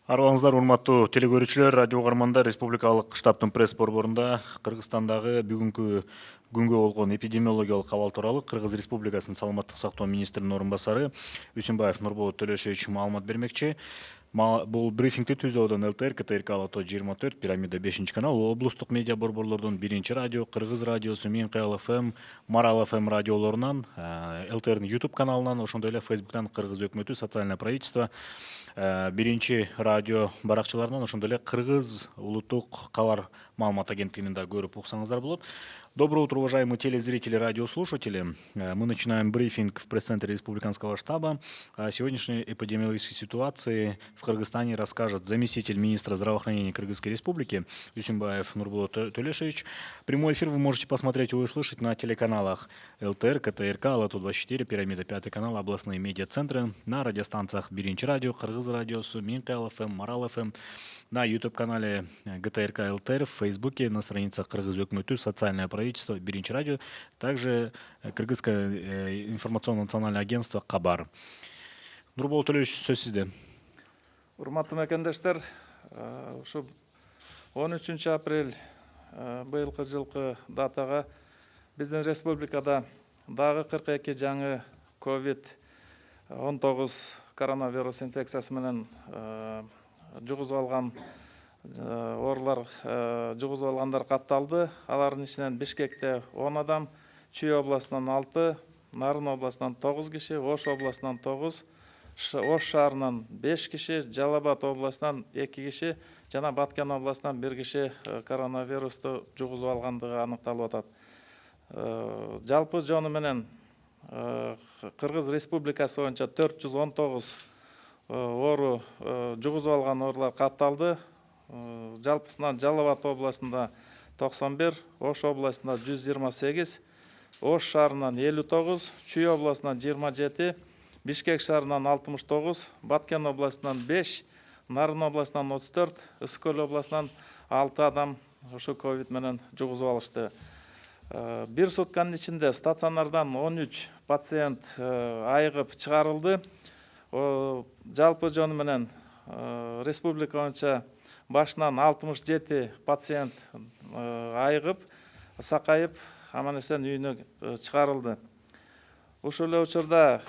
Араларыңыздар урматтуу телекөрүүчүлөр, радио угармандар, республикалык штабтын пресс борборунда Кыргызстандагы бүгүнкү күнгө болгон эпидемиологиялык абал тууралуу Кыргыз Республикасынын саламаттык сактоо министринин орун басары Үсүнбаев Нурболот Төлешович маалымат бермекчи. Бул брифингти Түз абадан ЛТР, КТРК Алато 24, Пирамида 5 канал, облустук медиа борборлордун 1 радио, Кыргыз радиосу, Минкаял ФМ, Марал ФМ радиолорунан, ЛТРдин YouTube каналынан, ошондой эле Фейсбуктан Кыргыз өкмөтү, социальное правительство, 1 радио баракчаларынан, ошондой эле Кыргыз улуттук кабар маалымат агенттигинин да көрүп уксаңыздар болот. Доброе утро, уважаемые телезрители, радиослушатели. Мы начинаем брифинг в пресс-центре Республиканского штаба. О сегодняшней эпидемиологической ситуации в Кыргызстане расскажет заместитель министра здравоохранения Кыргызской Республики Үсүнбаев Нурболот Төлешович. Прямой эфир вы можете посмотреть и услышать на телеканалах ЛТР, КТРК, Алато 24, Пирамида 5 канал, областные медиацентры, на радиостанциях 1 радио, Кыргыз радиосу, Минкаял ФМ, Марал ФМ, на YouTube-канале ГТРК ЛТР, в Фейсбуке, на страницах Кыргыз өкмөтү, социальное правительство, 1 радио, также Кыргызское информационно-национальное агентство Кабар. Нурболот Төлешович, сөз сизде. Урматтуу мекендештер, ушу 13 апрель быйылкы жылкы датага биздин республикада дагы 42 жаңы COVID-19 коронавирус инфекциясы менен жугузуп алган оорулар жугузуп алгандар катталды. Алардын ичинен Бишкекте 10 адам, Чүй областынан 6, Нарын областынан 9 киши, Ош областынан 9, Ош шаарынан 5 киши, Жалал Абад областынан 2 киши жана Баткен областынан 1 киши коронавирусту жугузуп алгандыгы аныкталып атат. Жалпы жону менен Кыргыз Республикасы боюнча 419 оору жугузуп алган оорулар катталды. Жалпысынан Жалал Абад областында 91, Ош областында 128, Ош шаарынан 59, Чүй областынан 27, Бишкек шаарынан 69, Баткен областынан 5, Нарын областынан 34, Ысык-Көл областынан 6 адам ошо ковид менен жугузуп алышты. Бир сутканын ичинде стационардан 13 пациент айыгып чыгарылды. Жалпы жону менен республика боюнча башынан 67 пациент айыгып, сакайып, аман-эсен үйүнө чыгарылды. Ушул эле учурда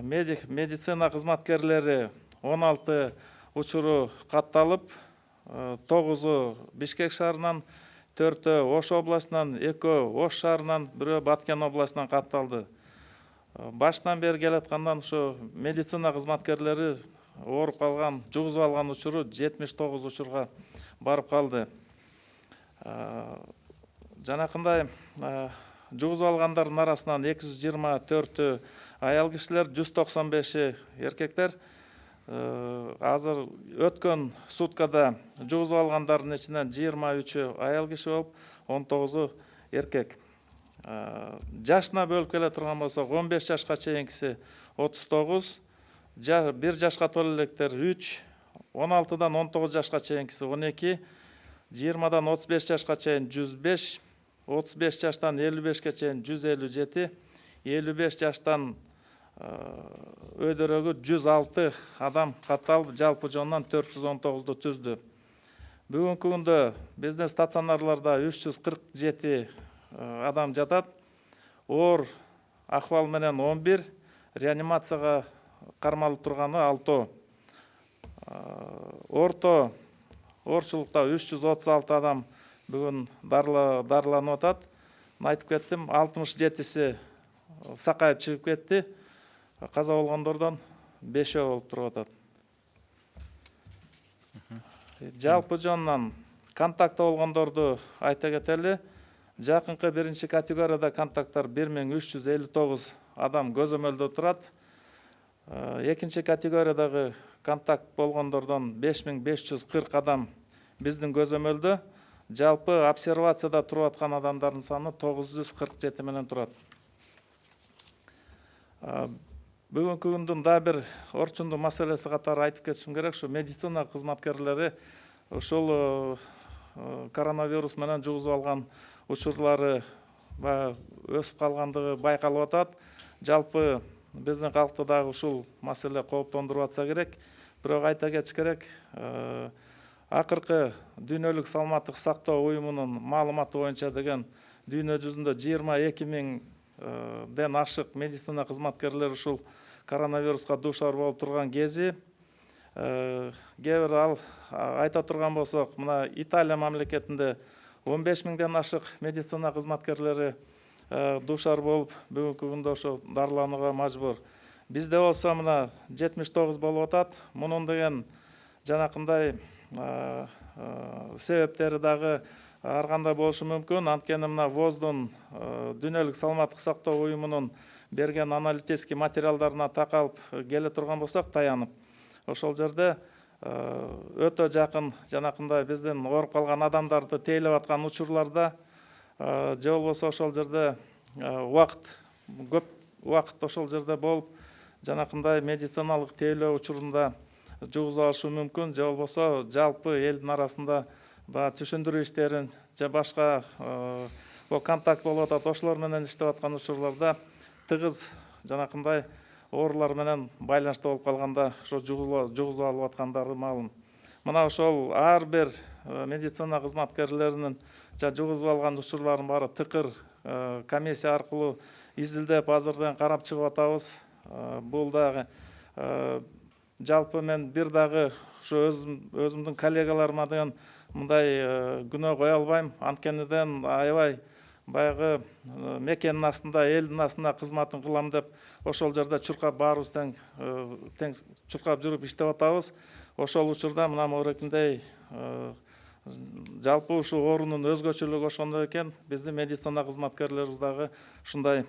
медицина кызматкерлери 16 учуру катталып, 9-у Бишкек шаарынан, 4-ө Ош областынан, 2-ө Ош шаарынан, 1-ө Баткен областынан катталды. Баштан бери келаткандан ушу медицина кызматкерлери ооруп калган, жугузуп алган учуру 79 учурга барып калды. Жанакындай жугузуп алгандардын арасынан 224 аял кишилер, 195 эркектер. Азыр өткөн суткада жугузуп алгандардын ичинен 23 аял киши болуп, 19 эркек. Жашына бөлүп келе турган болсок, 15 жашка чейинкиси 39, 1 жашка толо электер 3, 16дан 19 жашка чейинкиси 12, 20дан 35 жашка чейин 105, 35 жаштан 55-ке чейин 157, 55 жаштан өйдөрөгү 106 адам катталып, жалпы жонунан 419-ду түздү. Бүгүнкү күндө биздин стационарларда 347 адам жатат. Оор акыбал менен 11, реанимацияга кармалып турганы 6. Орто оорчулукта 336 адам бүгүн дарыланып атат. Айтып кеттим, 67-си сакайып чыгып кетти. Каза болгондордон 5 болуп туруп атат. Жалпы жонунан контакта болгондорду айта кетели. Жакынкы 1 категорияда контакттар 1359 адам көзөмөлдө турат. 2 категориядагы контакт болгондордон 5540 адам биздин көзөмөлдө. Жалпы обсервацияда туруп аткан адамдардын саны 947 менен турат. Бүгүнкү күндүн да бир орчундуу маселеси катары айтып кетишим керек. Ушу медицина кызматкерлери ушул коронавирус менен жугузуп алган учурлары өсүп калгандыгы байкалып атат. Жалпы биздин калкты дагы ушул маселе кооптондуруп атса керек. Бирок айта кетиш керек, акыркы дүйнөлүк саламаттык сактоо уюмунун маалыматы боюнча деген дүйнө жүзүндө 22.000 ашык медицина кызматкерлери ушул коронавируска дуушар болуп турган кези, кээ бир айта турган болсок, мына Италия мамлекетинде 15.000 ашык медицина кызматкерлери дуушар болуп, бүгүнкү күндө ошо дарыланууга мажбур. Бизде болсо мына 79 болуп атат. Мунун деген жанакындай себептери дагы ар кандай болушу мүмкүн. Анткени мына ВОЗдун дүйнөлүк саламаттык сактоо уюмунун берген аналитический материалдарына такалып келе турган болсок, таянып, ошол жерде өтө жакын жанакындай биздин ооруп калган адамдарды тейлеп аткан учурларда же болбосо ошол жерде көп убакыт ошол жерде болуп, жанакындай медициналык тейлөө учурунда жугузуп алышы мүмкүн, же болбосо жалпы элдин арасында баягы түшүндүрүү иштерин же башка контакт болуп атат, ошолор менен иштеп аткан учурларда тыгыз жанакындай оорулар менен байланышта болуп калганда ошо жугузуп алып аткандары маалым. Мына ошол ар бир медицина кызматкерлеринин жугузуп алган учурларын баары тыкыр комиссия аркылуу изилдеп азырдан карап чыгып атабыз. Бул дагы жалпы мен бир дагы ушу өзүмдүн коллегаларыма деген мындай күнөө кое албайм. Анткениден аябай баягы мекенин астында, элдин астында кызматын кылам деп ошол жерде чуркап баарыбыз тең чуркап жүрүп иштеп атабыз. Ошол учурда мына морекиндей жалпы ушул оорунун өзгөчөлүгү ошондой экен, биздин медицина кызматкерлерибиз дагы ушундай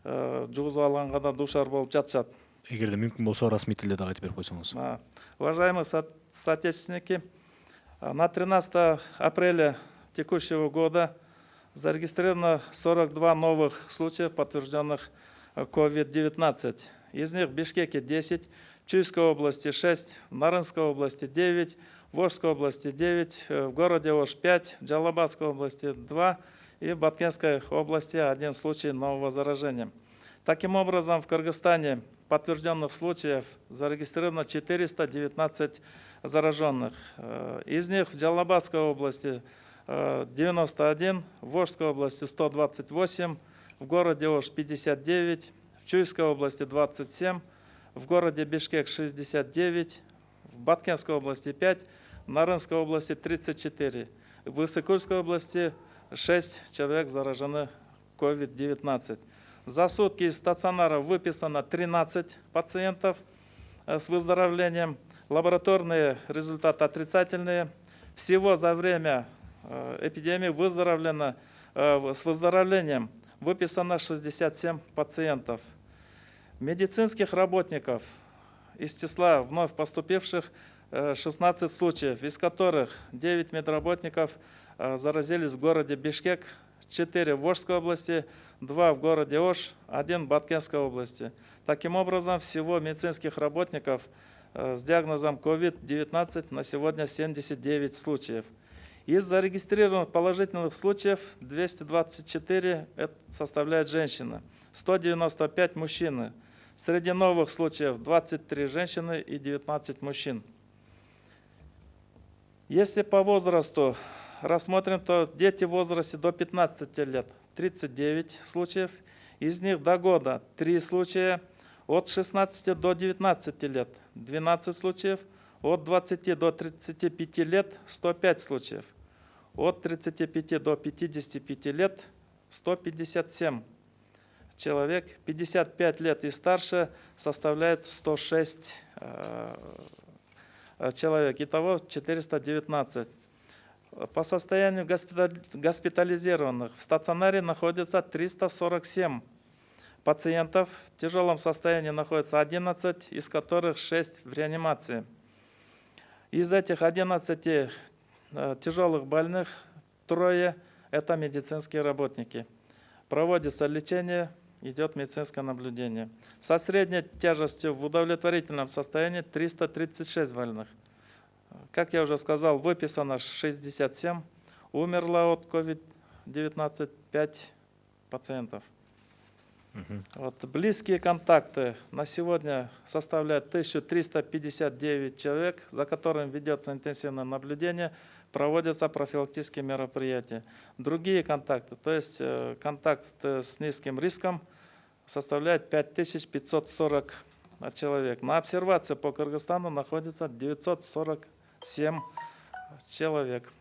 жугузуп алганга да дуушар болуп жатышат. Эгерде мүмкүн болсо расмий тилде дагы айтып берип койсоңуз. Уважаемые соотечественники, на 13 апреля текущего года зарегистрировано 42 новых случаев, подтвержденных COVID-19. Из них в Бишкеке 10, в Чуйской области 6, в Нарынской области 9, в Волжской области 9, в городе Ош 5, в Джалабадской области 2 и в Баткенской области 1 случай нового заражения. Таким образом, в Кыргызстане подтвержденных случаев зарегистрировано 419 зараженных. Из них в Джалабадской области 91, в Волжской области 128, в городе Ош 59, в Чуйской области 27, в городе Бишкек 69, в Баткенской области 5, в Нарынской области 34, в Высокульской области 6 человек заражены COVID-19. За сутки из стационара выписано 13 пациентов с выздоровлением. Лабораторные результаты отрицательные. Всего за время эпидемии выздоровлено, с выздоровлением выписано 67 пациентов. Медицинских работников из числа вновь поступивших 16 случаев, из которых 9 медработников заразились в городе Бишкек, 4 в Волжской области, 2 в городе Ош, 1 в Баткенской области. Таким образом, всего медицинских работников с диагнозом COVID-19 на сегодня 79 случаев. Из зарегистрированных положительных случаев 224 составляет женщины, 195 мужчины. Среди новых случаев 23 женщины и 19 мужчин. Если по возрасту рассмотрим, то дети в возрасте до 15 лет 39 случаев, из них до года 3 случая, от 16 до 19 лет 12 случаев, от 20 до 35 лет 105 случаев, от 35 до 55 лет 157 человек, 55 лет и старше составляет 106 человек, итого 419. По состоянию госпитализированных в стационаре находится 347 пациентов, в тяжелом состоянии находится 11, из которых 6 в реанимации. Из этих 11 тяжелых больных 3 это медицинские работники. Проводится лечение, идет медицинское наблюдение. Со средней тяжестью в удовлетворительном состоянии 336 больных. Как я уже сказал, выписано 67, умерло от COVID-19 5 пациентов. Вот, близкие контакты на сегодня составляют 1359 человек, за которыми ведется интенсивное наблюдение, проводятся профилактические мероприятия. Другие контакты, то есть контакт с низким риском, составляет 5540 человек. На обсервации по Кыргызстану находится 947 человек.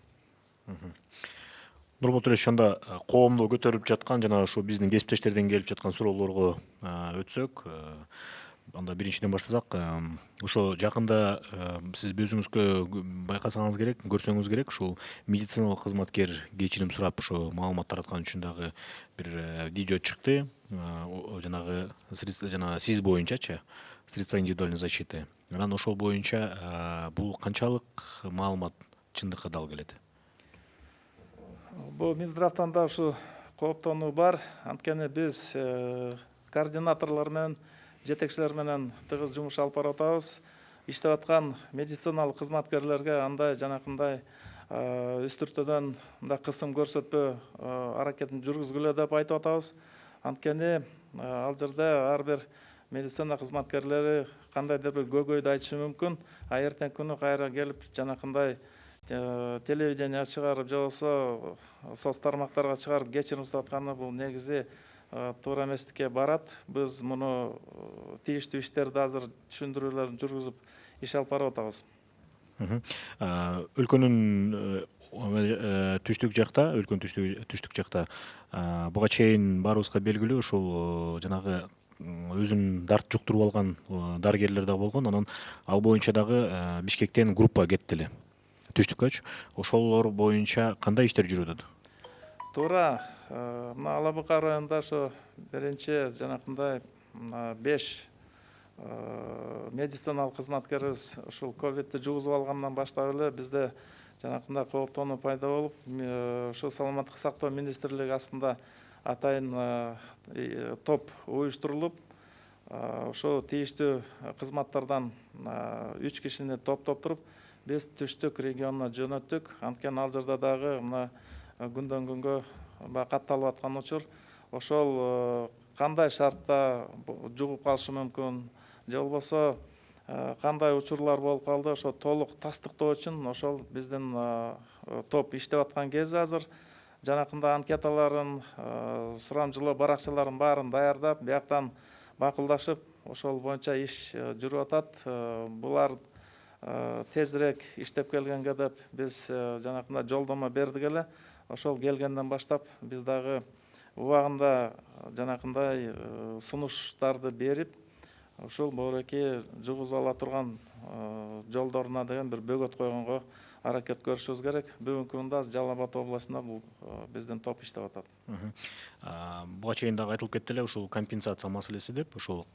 Нурбол Төлешович, анда коомдо көтөрүлүп жаткан жана ошо биздин кесиптештерден келип жаткан суроолорго өтсөк, анда биринчиден баштасак, ошо жакында сиз өзүңүзгө байкасаңыз керек, көрсөңүз керек, ушул медициналык кызматкер кечирим сурап ошо маалымат тараткан үчүн дагы бир видео чыкты. Жанагы жана сиз боюнчачы, средства индивидуальной защиты. Анан ошол боюнча бул канчалык маалымат чындыкка дал келет? Бул Минздравтан да ушу кооптонуу бар. Анткени биз координаторлор менен, жетекчилер менен тыгыз жумуш алып барып атабыз. Иштеп аткан медициналык кызматкерлерге андай жанакындай үстүртөдөн мындай кысым көрсөтпөө аракетин жүргүзгүлө деп айтып атабыз. Анткени ал жерде ар бир медицина кызматкерлери кандайдыр бир көйгөйдү айтышы мүмкүн. Эртең күнү кайра келип жанакындай телевидение чыгарып, же болбосо соц тармактарга чыгарып кечирим сурап атканы бул негизи туура эместикке барат. Биз муну тийиштүү иштерди азыр түшүндүрүүлөрүн жүргүзүп иш алып барып атабыз. Өлкөнүн түштүк жакта буга чейин баарыбызга белгилүү ушул жанагы өзүн дарт жуктуруп алган дарыгерлер да болгон. Анан ал боюнча дагы Бишкектен группа кетти эле түштүккөчү. Ошолор боюнча кандай иштер жүрүп атат? Туура, мына Ала Бакар районунда ошо биринчи жанакындай 5 медициналык кызматкерибиз ушул ковидти жугузуп алгандан баштап эле бизде жанакындай кооптонуу пайда болуп, ушул саламаттык сактоо министрлиги астында атайын топ уюштурулуп, ошо тийиштүү кызматтардан 3 кишини топтоп биз түштүк регионуна жөнөттүк. Анткени ал жерде дагы мына күндөн күнгө катталып аткан учур. Ошол кандай шартта жугуп калышы мүмкүн, же болбосо кандай учурлар болуп калды, ошо толук тастыктоо үчүн ошол биздин топ иштеп аткан кези азыр жанакындай анкеталарын, сурамжылоо баракчаларын баарын даярдап, бияктан макулдашып, ошол боюнча иш жүрүп атат. Булар тезирээк иштеп келгенге деп биз жанакындай жолдомо бердик эле. Ошол келгенден баштап биз дагы убагында жанакындай сунуштарды берип, ушул боореки жугузуп ала турган жолдоруна деген бир бөгөт койгонго аракет көрүшүбүз керек. Бүгүнкү күндө Жалал Абад областында бул биздин топ иштеп атат. Буга чейин дагы айтылып кетти эле ушул компенсация маселеси деп. Ошол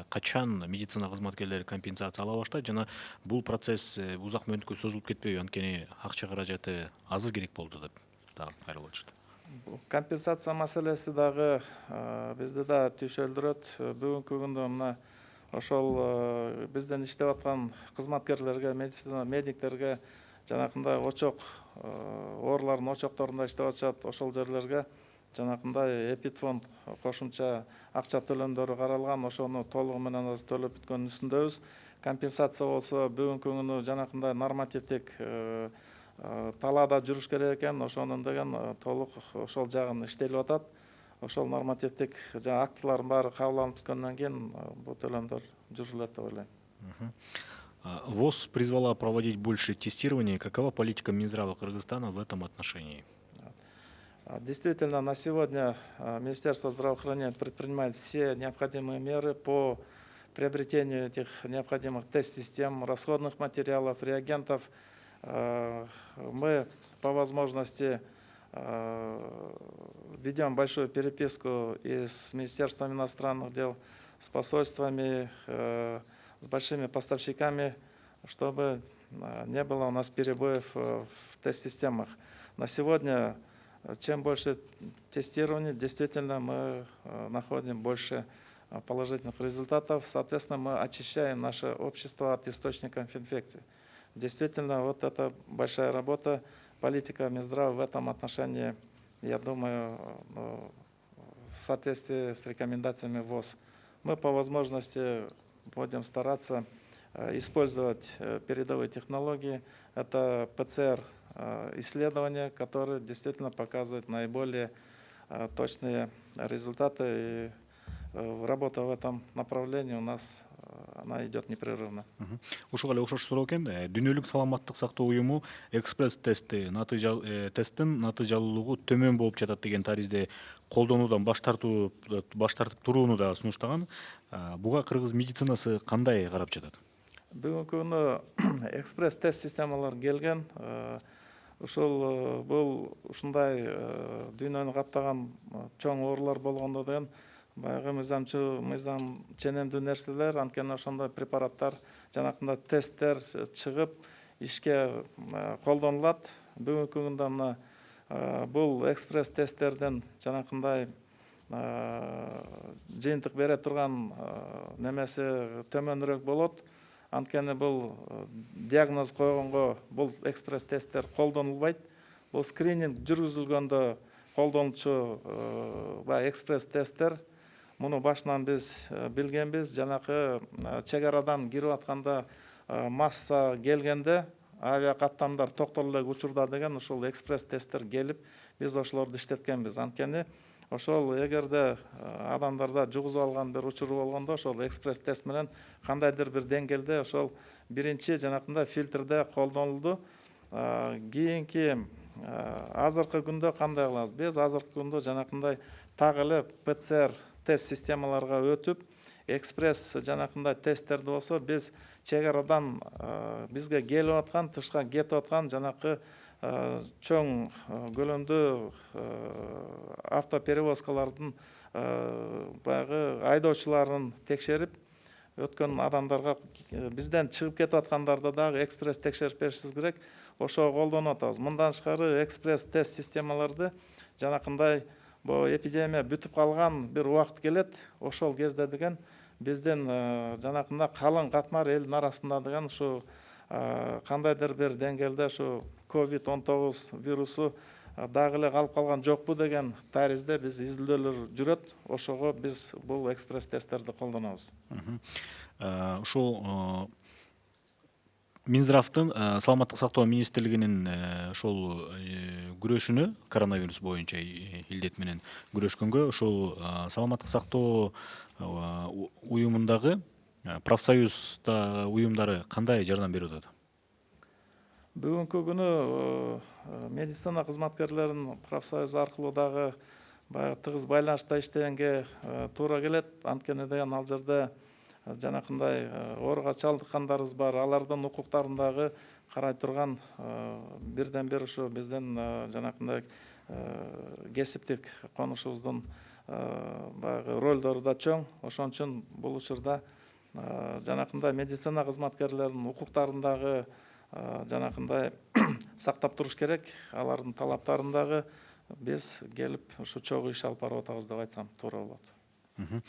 качан медицина кызматкерлери компенсация ала баштайт жана бул процесс узак мөөнөткө созулуп кетпейби? Анткени акча каражаты азыр керек болду деп дагы кайрылып атышты. Компенсация маселеси дагы бизди да түйшөлдүрөт. Бүгүнкү күндө мына ошол бизден иштеп аткан кызматкерлерге, медицина медиктерге жанакындай очок оорулардын очокторунда иштеп атышат. Ошол жерлерге жанакындай эпидфонд кошумча акча төлөмдөрү каралган. Ошону толугу менен азыр төлөп бүткөндүн үстүндөбүз. Компенсация болсо бүгүнкү күнү жанакындай нормативдик талаада жүрүш керек экен. Ошонун деген толук ошол жагын иштелип атат. Ошол нормативдик актылардын баары кабыл алынып бүткөндөн кийин бул төлөмдөр жүргүзүлөт деп ойлойм. ВОЗ призвала проводить больше тестирования. Какова политика Минздрава Кыргызстана в этом отношении? Действительно, на сегодня Министерство здравоохранения предпринимает все необходимые меры по приобретению этих необходимых тест-систем, расходных материалов, реагентов. Мы по возможности ведем большую переписку и с Министерством иностранных дел, с посольствами, с большими поставщиками, чтобы не было у нас перебоев в тест-системах. На сегодня, чем больше тестирования, действительно мы находим больше положительных результатов. Соответственно, мы очищаем наше общество от источников инфекции. Действительно, вот это большая работа. Политика Минздрава в этом отношении, я думаю, соответствии с рекомендациями ВОЗ. Мы по возможности будем стараться использовать передовые технологии. Это ПЦР-исследования, которые действительно показывают наиболее точные результаты. И работа в этом направлении у нас она идет непрерывно. Ушуга эле окшош суроо экен. Дүйнөлүк саламаттык сактоо уюму экспресс тесттин натыйжалуулугу төмөн болуп жатат деген таризде колдонуудан баш тартып турууну да сунуштаган. Буга кыргыз медицинасы кандай карап жатат? Бүгүнкү күнү экспресс тест системалар келген. Ушул бул ушундай дүйнөнү каптаган чоң оорулар болгондо деген баягы мыйзам ченемдүү нерселер, анткени ошондой препараттар, жанакындай тесттер чыгып ишке колдонулат. Бүгүнкү күндө мына бул экспресс тесттерден жанакындай жыйынтык бере турган немеси төмөнүрөөк болот. Анткени бул диагноз койгонго бул экспресс тесттер колдонулбайт. Бул скрининг жүргүзүлгөндө колдонуучу экспресс тесттер. Муну башынан биз билгенбиз. Жанакы чек арадан кирип атканда масса келгенде авиа каттамдар токтоло элек учурда деген ушул экспресс тесттер келип, биз ошолорду иштеткенбиз. Анткени ошол эгерде адамдарда жугузуп алган бир учуру болгондо ошол экспресс тест менен кандайдыр бир деңгээлде ошол биринчи жанакындай фильтрде колдонулду. Кийинки азыркы күндө кандай кылабыз? Биз азыркы күндө жанакындай так эле ПЦР тест системаларга өтүп, экспресс жанакындай тесттерди болсо биз чек арадан бизге келип аткан, тышка кетип аткан жанакы чоң көлөмдүү автоперевозкалардын баягы айдоочуларын текшерип, өткөн адамдарга бизден чыгып кетип аткандарды дагы экспресс текшерип беришибиз керек. Ошого колдонуп атабыз. Мындан тышкары экспресс тест системаларды жанакындай эпидемия бүтүп калган бир убакыт келет. Ошол кезде деген биздин жанакындай калың катмар элдин арасында деген ушу кандайдыр бир деңгээлде ушу COVID-19 вирусу дагы эле калып калган жокпу деген таризде биз изилдөөлөр жүрөт. Ошого биз бул экспресс тесттерди колдонобуз. Ушул Минздравдын саламаттык сактоо министрлигинин ошол күрөшүнө коронавирус боюнча илдет менен күрөшкөнгө ошол саламаттык сактоо уюмундагы профсоюз уюмдары кандай жардам берип атат? Бүгүнкү күнү медицина кызматкерлеринин профсоюзу аркылуу дагы баягы тыгыз байланышта иштегенге туура келет. Анткени деген ал жерде жанакындай ооруга чалдыккандарыбыз бар. Алардын укуктарын дагы карай турган бирден бир ушу биздин жанакындай кесиптик конушубуздун баягы ролдору да чоң. Ошон үчүн бул учурда жанакындай медицина кызматкерлеринин укуктарын дагы жанакындай сактап туруш керек. Алардын талаптарын дагы биз келип ушу чогуу иш алып барып атабыз деп айтсам туура болот.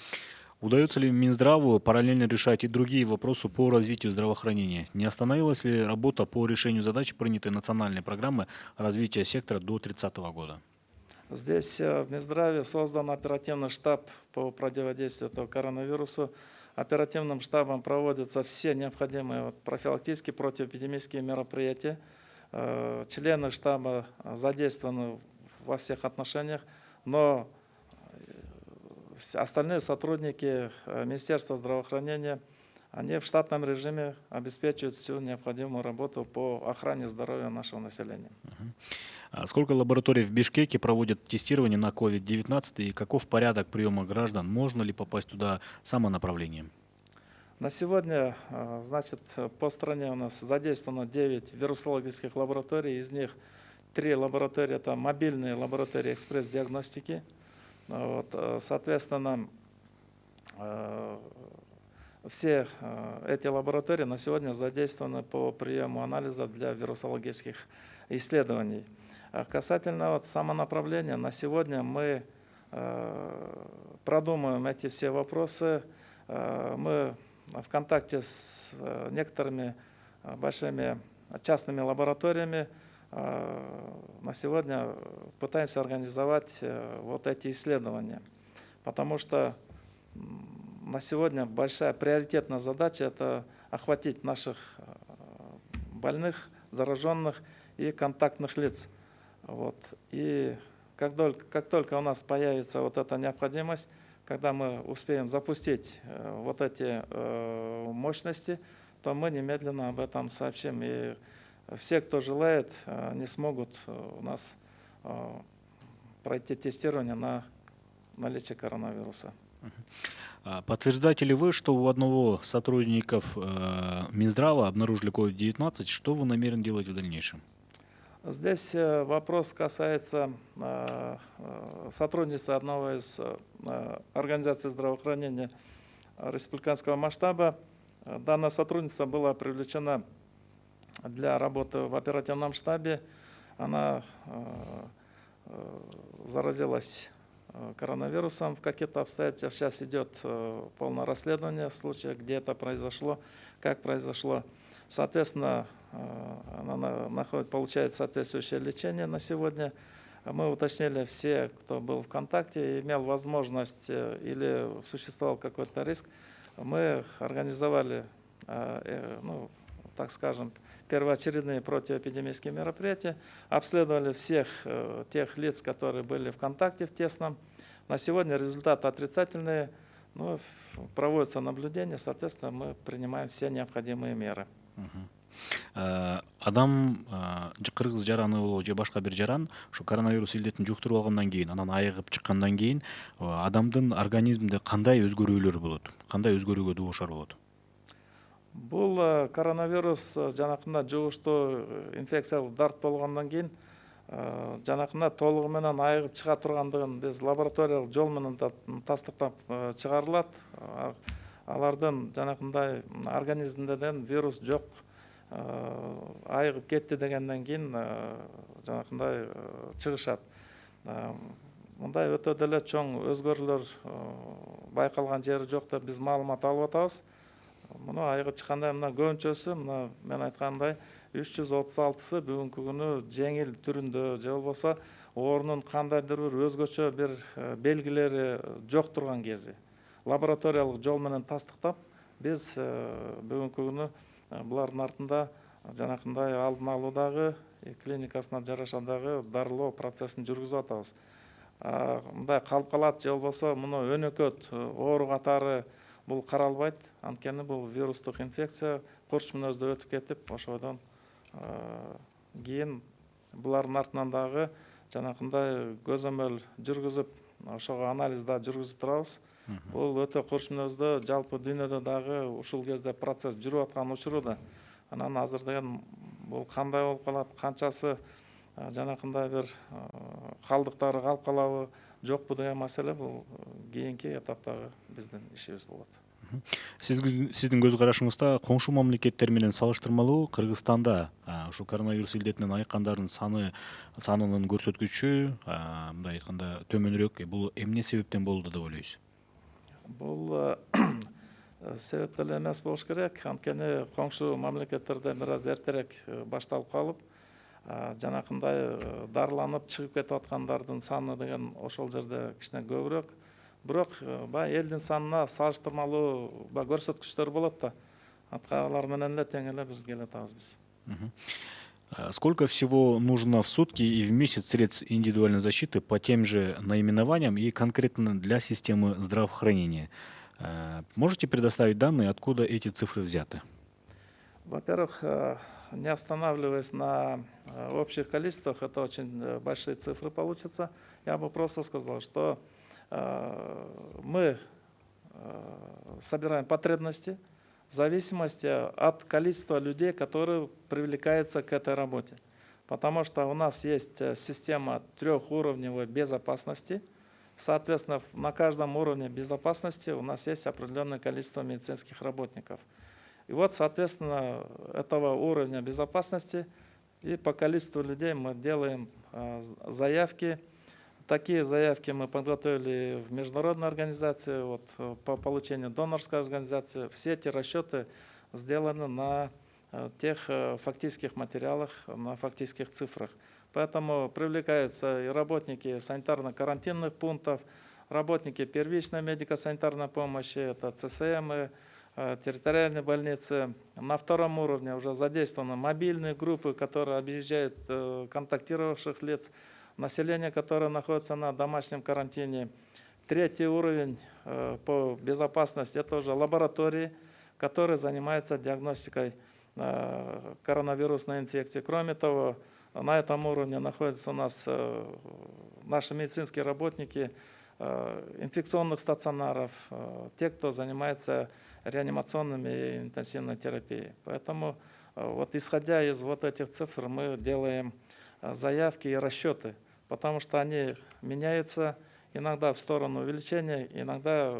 Удается ли Минздраву параллельно решать и другие вопросы по развитию здравоохранения? Не остановилась ли работа по решению задач, принятой национальной программы развития сектора до 2030 года? Здесь в Минздраве создан оперативный штаб по противодействию этого коронавирусу. Оперативным штабом проводятся все необходимые профилактические, противоэпидемические мероприятия. Члены штаба задействованы во всех отношениях, но остальные сотрудники Министерства здравоохранения, они в штатном режиме обеспечивают всю необходимую работу по охране здоровья нашего населения. Сколько лабораторий в Бишкеке проводят тестирование на COVID-19 и каков порядок приема граждан? Можно ли попасть туда самонаправлением? На сегодня, значит, по стране у нас задействовано 9 вирусологических лабораторий, из них 3 лаборатории, это мобильные лаборатории экспресс-диагностики. Соответственно, все эти лаборатории на сегодня задействованы по приему анализов для вирусологических исследований. Касательно самонаправления, на сегодня мы продумаем эти все вопросы. Мы в контакте с некоторыми большими частными лабораториями на сегодня пытаемся организовать вот эти исследования. потому что на сегодня большая приоритетная задача – это охватить наших больных, зараженных и контактных лиц. Вот. И как только у нас появится вот эта необходимость, когда мы успеем запустить вот эти мощности, то мы немедленно об этом сообщим. И все, кто желает, не смогут у нас пройти тестирование на наличие коронавируса. Подтверждаете ли вы, что у одного сотрудников Минздрава обнаружили COVID-19? Что вы намерены делать в дальнейшем? Здесь вопрос касается сотрудничества одного из организаций здравоохранения республиканского масштаба. Данное сотрудничество было привлечено для работы в оперативном штабе. Она заразилась коронавирусом в каких-то обстоятельствах. Сейчас идет полное расследование случая, где это произошло, как произошло. Соответственно, она получает соответствующее лечение на сегодня. Мы уточнили все, кто был в контакте, имел возможность или существовал какой-то риск. Мы организовали, ну, так скажем, первоочередные противоэпидемические мероприятия, обследовали всех тех лиц, которые были в контакте в тесном. На сегодня результаты отрицательные, но проводятся наблюдения, соответственно, мы принимаем все необходимые меры. Адам кыргыз жараны болобу же башка бир жаран ушу коронавирус илдетин жуктуруп алгандан кийин, анан айыгып чыккандан кийин адамдын организминде кандай өзгөрүүлөр болот, кандай өзгөрүүгө дуушар болот? Бул коронавирус жанакында жугуштуу инфекциялык дарт болгондон кийин жанакында толугу менен айыгып чыга тургандыгын биз лабораториялык жол менен тастыктап чыгарылат. Алардын жанакындай организмден вирус жок, айыгып кетти дегенден кийин жанакындай чыгышат. Мындай өтө деле чоң өзгөрүүлөр байкалган жери жок деп биз маалымат алып атабыз. Муну айыгып чыкканда мына көбүнчөсү, мына мен айткандай 336сы бүгүнкү күнү жеңил түрүндө же болбосо оорунун кандайдыр бир өзгөчө бир белгилери жок турган кези лабораториялык жол менен тастыктап биз бүгүнкү күнү булардын артында жанакындай алдын алуудагы клиникасына жараша дагы дарылоо процессин жүргүзүп атабыз. Мындай калып калат же болбосо муну өнөкөт оору катары бул каралбайт. Анткени бул вирустук инфекция курч мүнөздө өтүп кетип, ошодон кийин булардын артынан дагы жанакындай көзөмөл жүргүзүп, ошого анализ да жүргүзүп турабыз. Бул өтө курч мүнөздө жалпы дүйнөдө дагы ушул кезде процесс жүрүп аткан учурда. Анан азыр деген бул кандай болуп калат, канчасы жанакындай бир калдыктары калып калабы, жокпу деген маселе бул кийинки этаптагы биздин ишибиз болот. Сиздин көз карашыңызда коңшу мамлекеттер менен салыштырмалуу Кыргызстанда ушу коронавирус илдетинен айыккандардын санынын көрсөткүчү мындай айтканда төмөнүрөөк. Бул эмне себептен болду деп ойлойсуз? Бул себеп деле эмес болуш керек. Анткени коңшу мамлекеттерде бир аз эртерээк башталып калып, жанакындай дарыланып чыгып кетип аткандардын саны деген ошол жерде кичине көбүрөөк. Бирок баягы элдин санына салыштырмалуу көрсөткүчтөр болот да. Алар менен эле тең эле биз келатабыз биз. Сколько всего нужно в сутки и в месяц средств индивидуальной защиты по тем же наименованиям и конкретно для системы здравоохранения? Можете предоставить данные, откуда эти цифры взяты? Во-первых, не останавливаясь на общих количествах, это очень большие цифры получатся. Я бы просто сказал, что мы собираем потребности в зависимости от количества людей, которые привлекаются к этой работе. Потому что у нас есть система трехуровневой безопасности. Соответственно, на каждом уровне безопасности у нас есть определенное количество медицинских работников. И вот, соответственно, этого уровня безопасности и по количеству людей мы делаем заявки. Такие заявки мы подготовили в международной организации, вот, по получению донорской организации. Все эти расчеты сделаны на тех фактических материалах, на фактических цифрах. Поэтому привлекаются и работники санитарно-карантинных пунктов, работники первичной медико-санитарной помощи, это ЦСМ, территориальные больницы. На втором уровне уже задействованы мобильные группы, которые объезжают контактировавших лиц, население, которое находится на домашнем карантине. Третий уровень по безопасности – это уже лаборатории, которые занимаются диагностикой коронавирусной инфекции. Кроме того, на этом уровне находятся у нас наши медицинские работники инфекционных стационаров, те, кто занимается реанимационными и интенсивной терапией. Поэтому вот исходя из вот этих цифр мы делаем заявки и расчеты, потому что они меняются иногда в сторону увеличения, иногда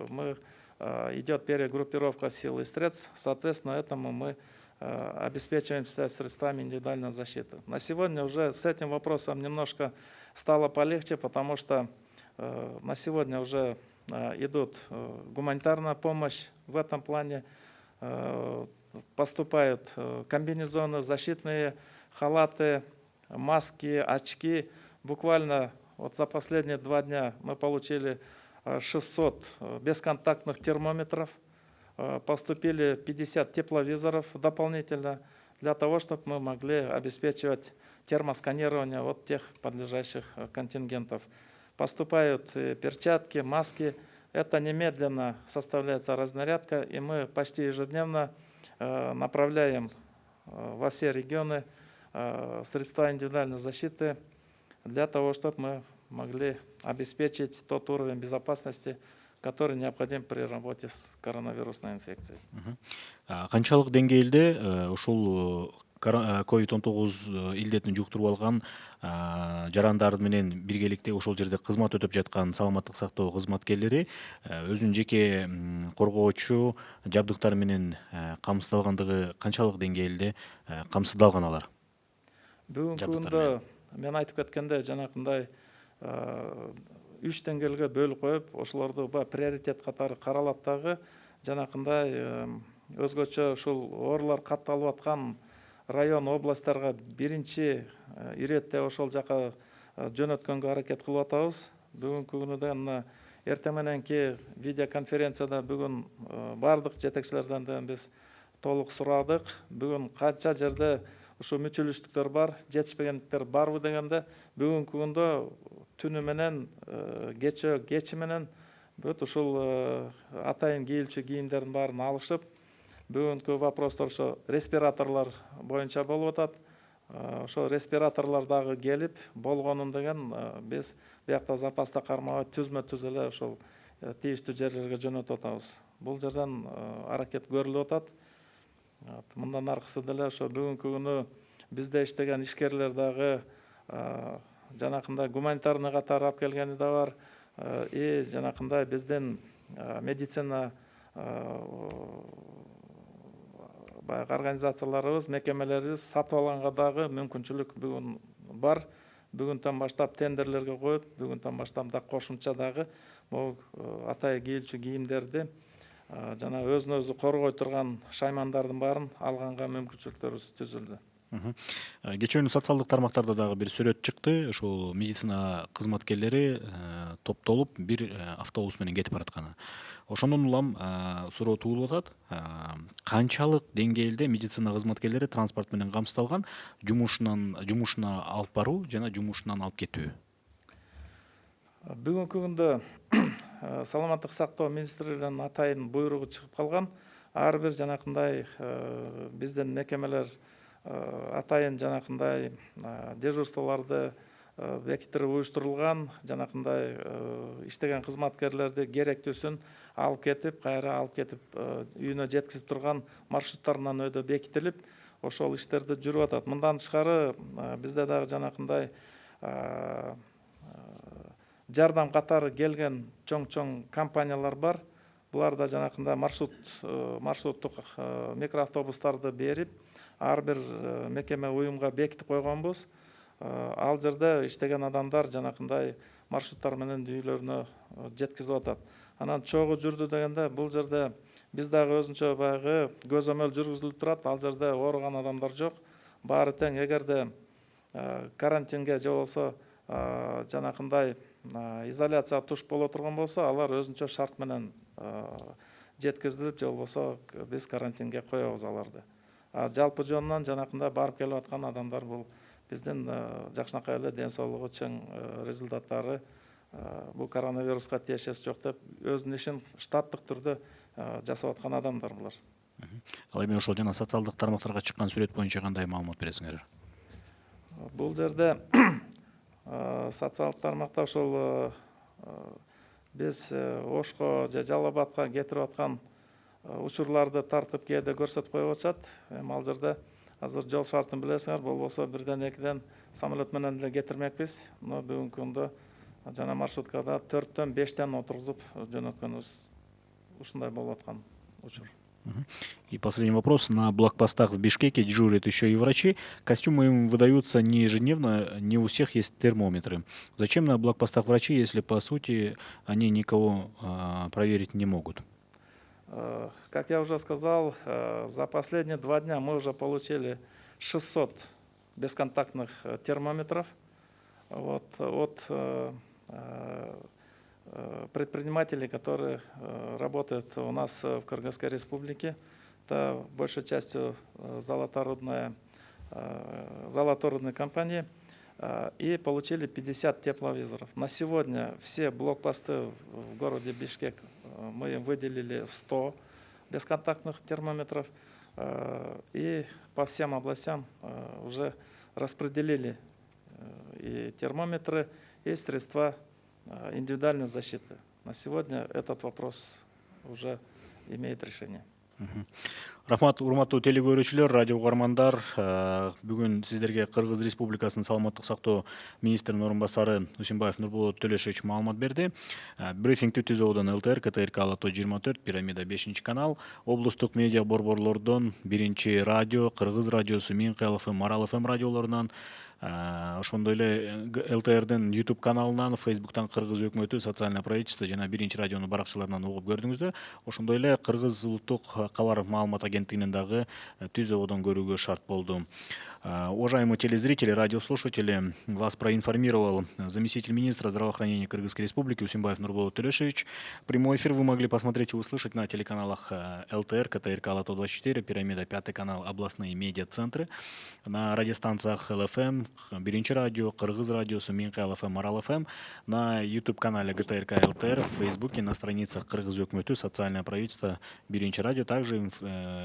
идет перегруппировка сил и средств, соответственно, этому мы обеспечиваемся средствами индивидуальной защиты. На сегодня уже с этим вопросом немножко стало полегче, потому что на сегодня уже идут гуманитарная помощь в этом плане, поступают комбинезоны, защитные халаты, маски, очки. Буквально вот за последние 2 дня мы получили 600 бесконтактных термометров, поступили 50 тепловизоров дополнительно для того, чтобы мы могли обеспечивать термосканирование вот тех подлежащих контингентов. Поступают перчатки, маски. Это немедленно составляется разнарядка, и мы почти ежедневно направляем во все регионы средства индивидуальной защиты для того, чтобы мы могли обеспечить тот уровень безопасности, который необходим при работе с коронавирусной инфекцией. Канчалык деңгээлде ушул COVID-19 илдетин жуктуруп алган жарандар менен биргеликте ошол жерде кызмат өтөп жаткан саламаттык сактоо кызматкерлери өзүнүн жеке коргоочу жабдыктары менен камсыздалгандыгы канчалык деңгээлде камсыздалган алар? Бүгүнкү күндө мен айтып кеткендей, жанакындай 3 деңгээлге бөлүп коюп, ошолорду приоритет катары каралат дагы, жанакындай өзгөчө ушул оорулар катталып аткан район, областтарга биринчи иретте ошол жака жөнөткөнгө аракет кылып атабыз. Бүгүнкү күнү мына эртең мененки видеоконференцияда бүгүн бардык жетекчилерден биз толук сурадык. Бүгүн канча жерде ушу мүчүлүштүктөр бар, жетишпегендиктер барбы дегенде, бүгүнкү күндө түнү менен кечи менен бүт ушул атайын кийилчү кийимдердин баарын алышып, бүгүнкү вопростор ошо респираторлор боюнча болуп атат. Ошо респираторлор дагы келип болгонун деген биз биякта запаста кармабай түзмө-түз эле ошол тийиштүү жерлерге жөнөтүп атабыз. Бул жерден аракет көрүлүп атат. Мындан аркысы деле ошо бүгүнкү күнү бизде иштеген ишкерлер дагы жанакындай гуманитарный катары алып келгени да бар. И жанакындай биздин медицина организацияларыбыз, мекемелерибиз сатып алганга дагы мүмкүнчүлүк бүгүн бар. Бүгүндөн баштап тендерлерге коюп, бүгүндөн баштап да кошумча дагы бул атай кийилчү кийимдерди жана өзүн өзү коргой турган шаймандардын баарын алганга мүмкүнчүлүктөрүбүз түзүлдү. Кечээ күнү социалдык тармактарда дагы бир сүрөт чыкты. Ушул медицина кызматкерлери топтолуп бир автобус менен кетип баратканы. Ошондон улам суроо туулуп атат. Канчалык деңгээлде медицина кызматкерлери транспорт менен камсыздалган, жумушуна алып баруу жана жумушунан алып кетүү? Бүгүнкү күндө саламаттык сактоо министрлигинин атайын буйругу чыгып калган. Ар бир жанакындай биздин мекемелер атайын жанакындай дежурстволорду бекитирип уюштурулган, жанакындай иштеген кызматкерлерди керектүүсүн алып кетип, кайра алып кетип үйүнө жеткизип турган маршруттарынан өйдө бекитилип, ошол иштерди жүрүп атат. Мындан тышкары бизде дагы жанакындай жардам катары келген чоң компаниялар бар. Булар да жанакындай маршруттук микроавтобустарды берип, ар бир мекеме уюмга бекитип койгонбуз. Ал жерде иштеген адамдар жанакындай маршруттар менен үйлөрүнө жеткизип атат. Анан чогуу жүрдү дегенде, бул жерде биз дагы өзүнчө баягы көзөмөл жүргүзүлүп турат. Ал жерде ооруган адамдар жок. Баары тең. Эгерде карантинге же болбосо жанакындай изоляцияга туш боло турган болсо, алар өзүнчө шарт менен жеткизилип, же болбосо биз карантинге коебуз аларды. Жалпы жонунан жанакында барып келип аткан адамдар бул биздин жакшынакай эле ден соолугу чың, результаттары бул коронавируска тиешеси жок деп өзүнүн ишин штаттык түрдө жасап аткан адамдар булар. Ал эми ошол жана социалдык тармактарга чыккан сүрөт боюнча кандай маалымат бересиңер? Бул жерде социалдык тармакта ошол биз Ошко же Жалал Абадка кетирип аткан учурларды тартып кээде көрсөтүп коюп атышат. Эми ал жерде азыр жол шартын билесиңер, болбосо бирден экиден самолет менен эле кетирмекпиз. Но бүгүнкү күндө жана маршруткада 4-төн 5тен отургузуп жөнөткөнүбүз ушундай болуп аткан учур. И последний вопрос. На блокпостах в Бишкеке дежурят еще и врачи. Костюмы им выдаются не ежедневно, не у всех есть термометры. Зачем на блокпостах врачи, если по сути они никого проверить не могут? Как я уже сказал, за последние 2 дня мы уже получили 600 бесконтактных термометров от предпринимателей, которые работают у нас в Кыргызской республике. Это большей частью золоторудные компании. И получили 50 тепловизоров. На сегодня все блокпосты в городе Бишкек мы им выделили 100 бесконтактных термометров. И по всем областям уже распределили и термометры, и средства индивидуальной защиты. На сегодня этот вопрос уже имеет решение. Рахмат, урматтуу телекөрүүчүлөр, радио угармандар. Бүгүн сиздерге Кыргыз Республикасынын саламаттык сактоо министринин орун басары Усимбаев Нурболот Төлөшевич маалымат берди. Брифингти түзүүдөн ЛТР, КТРК Алато 24, Пирамида 5-канал, облустук медиа борборлордон 1-радио, Кыргыз радиосу, Мин КЛФМ, Марал ФМ радиолорунан, ошондой эле ЛТРдин YouTube каналынан, Facebooктан Кыргыз өкмөтү, социальное правительство жана 1-радионун баракчаларынан угуп көрдүңүздөр. Ошондой эле Кыргыз улуттук кабар маалымат агенттигинин дагы түзүүдөн көрүүгө шарт болду. Уважаемые телезрители, радиослушатели, вас проинформировал заместитель министра здравоохранения Кыргызской Республики Усимбаев Нурболот Төлөшевич. Прямой эфир вы могли посмотреть и услышать на телеканалах ЛТР, КТРК Алато 24, Пирамида 5 канал, областные медиа-центры, на радиостанциях ЛФМ, 1-радио, Кыргыз радиосу, Мин КЛФМ, Марал ФМ, на YouTube-канале ГТРК ЛТР, в Фейсбуке, на страницах Кыргыз өкмөтү, социальное правительство, 1-радио, также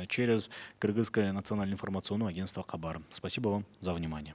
через Кыргызское национальное информационное агентство Кабар. Спасибо вам за внимание.